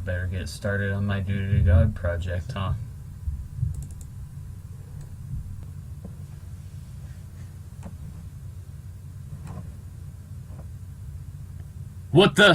better get started on my Duty to God project, huh? What the?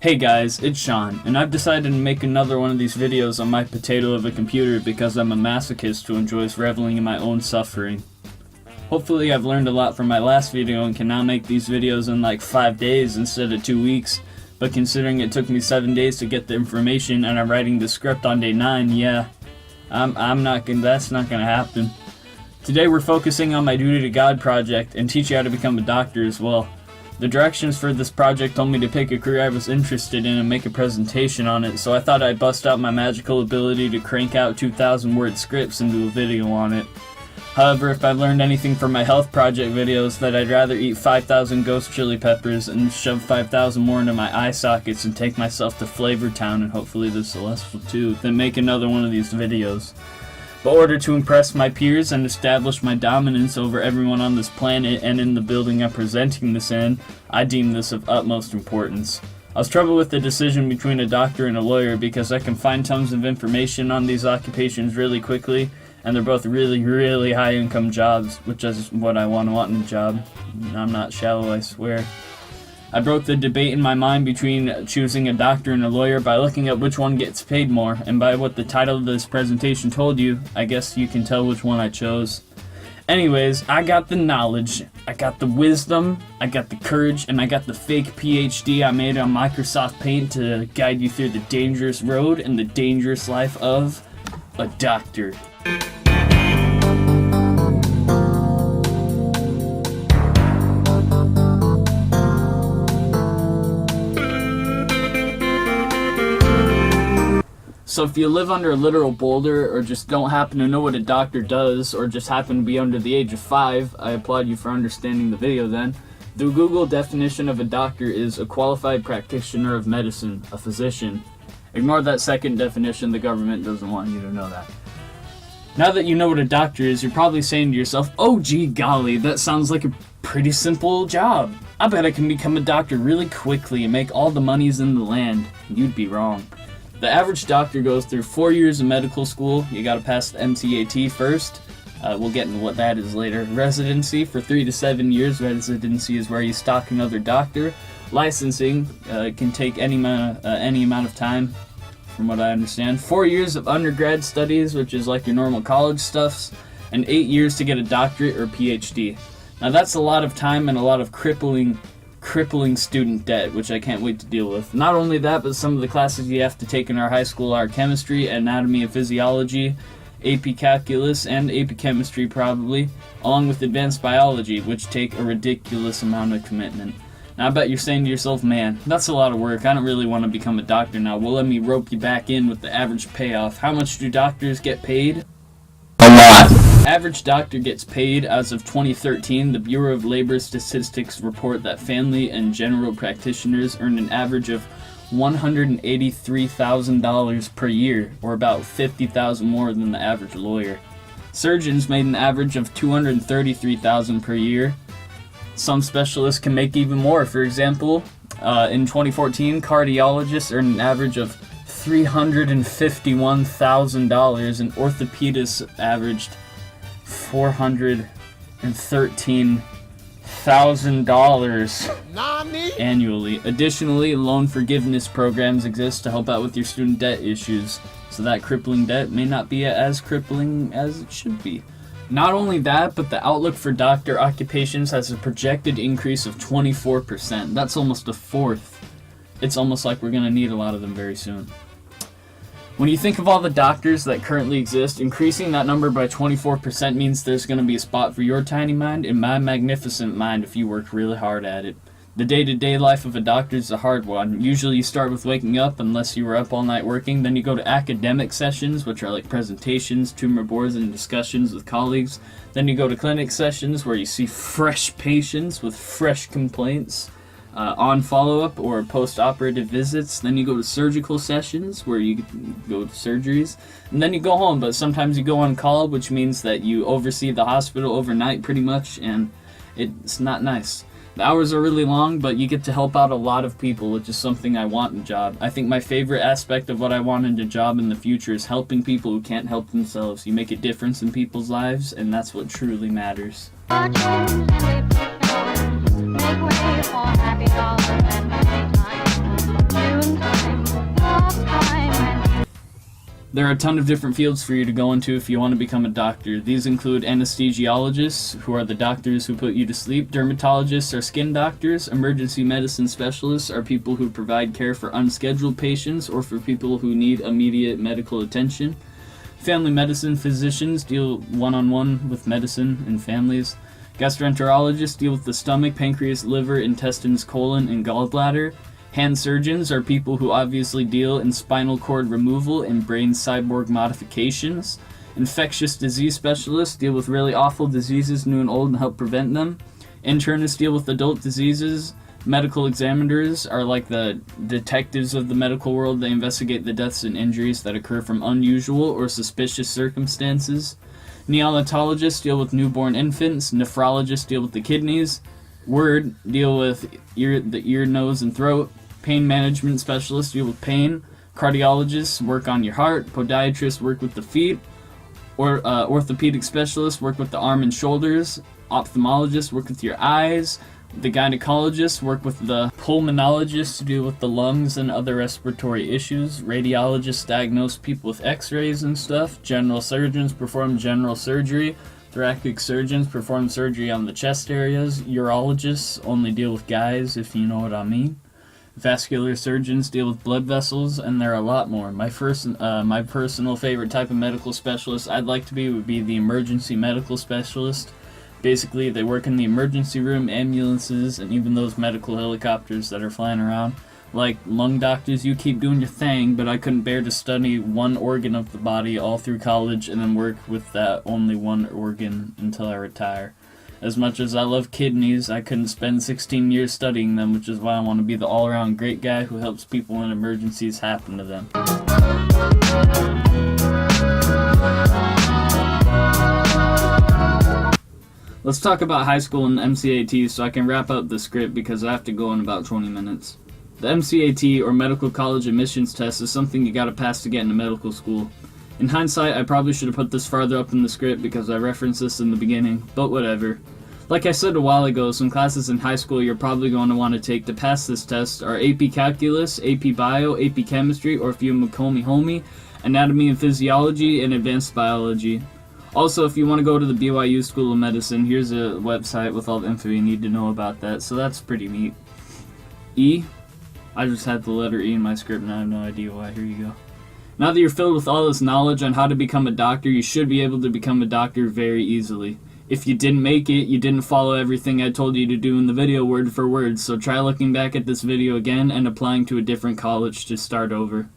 Hey guys, it's Sean, and I've decided to make another one of these videos on my potato of a computer because I'm a masochist who enjoys reveling in my own suffering. Hopefully I've learned a lot from my last video and can now make these videos in like 5 days instead of 2 weeks, but considering it took me 7 days to get the information and I'm writing the script on day 9, yeah, that's not gonna happen. Today we're focusing on my Duty to God project and teach you how to become a doctor as well. The directions for this project told me to pick a career I was interested in and make a presentation on it, so I thought I'd bust out my magical ability to crank out 2,000 word scripts and do a video on it. However, if I've learned anything from my health project videos, that I'd rather eat 5,000 ghost chili peppers and shove 5,000 more into my eye sockets and take myself to Flavor Town and hopefully the Celestial too, than make another one of these videos. In order to impress my peers and establish my dominance over everyone on this planet and in the building I'm presenting this in, I deem this of utmost importance. I was troubled with the decision between a doctor and a lawyer because I can find tons of information on these occupations really quickly, and they're both really high income jobs, which is what I want in a job. I'm not shallow, I swear. I broke the debate in my mind between choosing a doctor and a lawyer by looking at which one gets paid more, and by what the title of this presentation told you, I guess you can tell which one I chose. Anyways, I got the knowledge, I got the wisdom, I got the courage, and I got the fake PhD I made on Microsoft Paint to guide you through the dangerous road and the dangerous life of a doctor. So if you live under a literal boulder, or just don't happen to know what a doctor does, or just happen to be under the age of 5, I applaud you for understanding the video then. The Google definition of a doctor is a qualified practitioner of medicine, a physician. Ignore that second definition, the government doesn't want you to know that. Now that you know what a doctor is, you're probably saying to yourself, oh gee golly, that sounds like a pretty simple job. I bet I can become a doctor really quickly and make all the monies in the land. You'd be wrong. The average doctor goes through 4 years of medical school. You gotta pass the MCAT first. We'll get into what that is later. Residency for 3 to 7 years. Residency is where you stock another doctor. Licensing can take any amount of time, from what I understand. 4 years of undergrad studies, which is like your normal college stuffs, and 8 years to get a doctorate or PhD. Now that's a lot of time and a lot of crippling student debt, which I can't wait to deal with. Not only that, but some of the classes you have to take in our high school are chemistry, anatomy and physiology, AP calculus, and AP chemistry probably, along with advanced biology, which take a ridiculous amount of commitment. Now I bet you're saying to yourself, man, that's a lot of work, I don't really want to become a doctor now. Well, let me rope you back in with the average payoff. How much do doctors get paid? A lot. Average doctor gets paid as of 2013. The Bureau of Labor Statistics report that family and general practitioners earn an average of $183,000 per year, or about $50,000 more than the average lawyer. Surgeons made an average of $233,000 per year. Some specialists can make even more. For example, in 2014, cardiologists earned an average of $351,000, and orthopedists averaged $413,000 annually. Additionally, loan forgiveness programs exist to help out with your student debt issues, so that crippling debt may not be as crippling as it should be. Not only that, but the outlook for doctor occupations has a projected increase of 24%. That's almost a fourth. It's almost like we're going to need a lot of them very soon. When you think of all the doctors that currently exist, increasing that number by 24% means there's going to be a spot for your tiny mind and my magnificent mind if you work really hard at it. The day-to-day life of a doctor is a hard one. Usually you start with waking up, unless you were up all night working. Then you go to academic sessions, which are like presentations, tumor boards, and discussions with colleagues. Then you go to clinic sessions where you see fresh patients with fresh complaints. On follow-up or post-operative visits. Then you go to surgical sessions where you go to surgeries, and then you go home. But sometimes you go on call, which means that you oversee the hospital overnight pretty much, and it's not nice. The hours are really long, but you get to help out a lot of people, which is something I want in a job. I think my favorite aspect of what I want in a job in the future is helping people who can't help themselves. You make a difference in people's lives, and that's what truly matters. Make way for happy dollars and June time, love time. There are a ton of different fields for you to go into if you want to become a doctor. These include anesthesiologists, who are the doctors who put you to sleep. Dermatologists are skin doctors. Emergency medicine specialists are people who provide care for unscheduled patients or for people who need immediate medical attention. Family medicine physicians deal one-on-one with medicine and families. Gastroenterologists deal with the stomach, pancreas, liver, intestines, colon, and gallbladder. Hand surgeons are people who obviously deal in spinal cord removal and brain cyborg modifications. Infectious disease specialists deal with really awful diseases, new and old, and help prevent them. Internists deal with adult diseases. Medical examiners are like the detectives of the medical world. They investigate the deaths and injuries that occur from unusual or suspicious circumstances. Neonatologists deal with newborn infants. Nephrologists deal with the kidneys. Deal with the ear, nose, and throat. Pain management specialists deal with pain. Cardiologists work on your heart. Podiatrists work with the feet. Orthopedic specialists work with the arm and shoulders. Ophthalmologists work with your eyes. The gynecologists work with the pulmonologists to deal with the lungs and other respiratory issues. Radiologists diagnose people with x-rays and stuff. General surgeons perform general surgery. Thoracic surgeons perform surgery on the chest areas. Urologists only deal with guys, if you know what I mean. Vascular surgeons deal with blood vessels, and there are a lot more. My personal favorite type of medical specialist I'd like to be would be the emergency medical specialist. Basically, they work in the emergency room, ambulances, and even those medical helicopters that are flying around. Like lung doctors, you keep doing your thing, but I couldn't bear to study one organ of the body all through college and then work with that only one organ until I retire. As much as I love kidneys, I couldn't spend 16 years studying them, which is why I want to be the all-around great guy who helps people when emergencies happen to them. Let's talk about high school and MCAT so I can wrap up the script because I have to go in about 20 minutes. The MCAT, or Medical College Admissions Test, is something you gotta pass to get into medical school. In hindsight, I probably should have put this farther up in the script because I referenced this in the beginning, but whatever. Like I said a while ago, some classes in high school you're probably going to want to take to pass this test are AP Calculus, AP Bio, AP Chemistry, or if you're homie, Anatomy and Physiology, and Advanced Biology. Also, if you want to go to the BYU School of Medicine, here's a website with all the info you need to know about that, so that's pretty neat. E? I just had the letter E in my script and I have no idea why. Here you go. Now that you're filled with all this knowledge on how to become a doctor, you should be able to become a doctor very easily. If you didn't make it, you didn't follow everything I told you to do in the video word for word, so try looking back at this video again and applying to a different college to start over.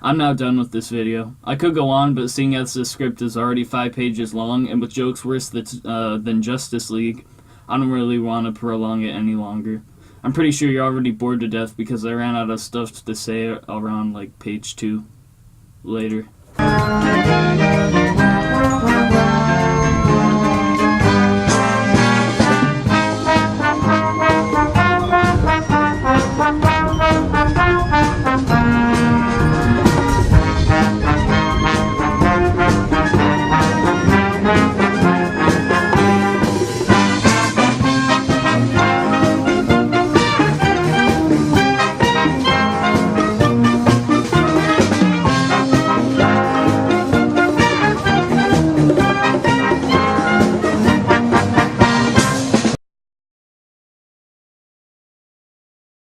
I'm now done with this video. I could go on, but seeing as this script is already 5 pages long, and with jokes worse than Justice League, I don't really want to prolong it any longer. I'm pretty sure you're already bored to death because I ran out of stuff to say around like page 2. Later.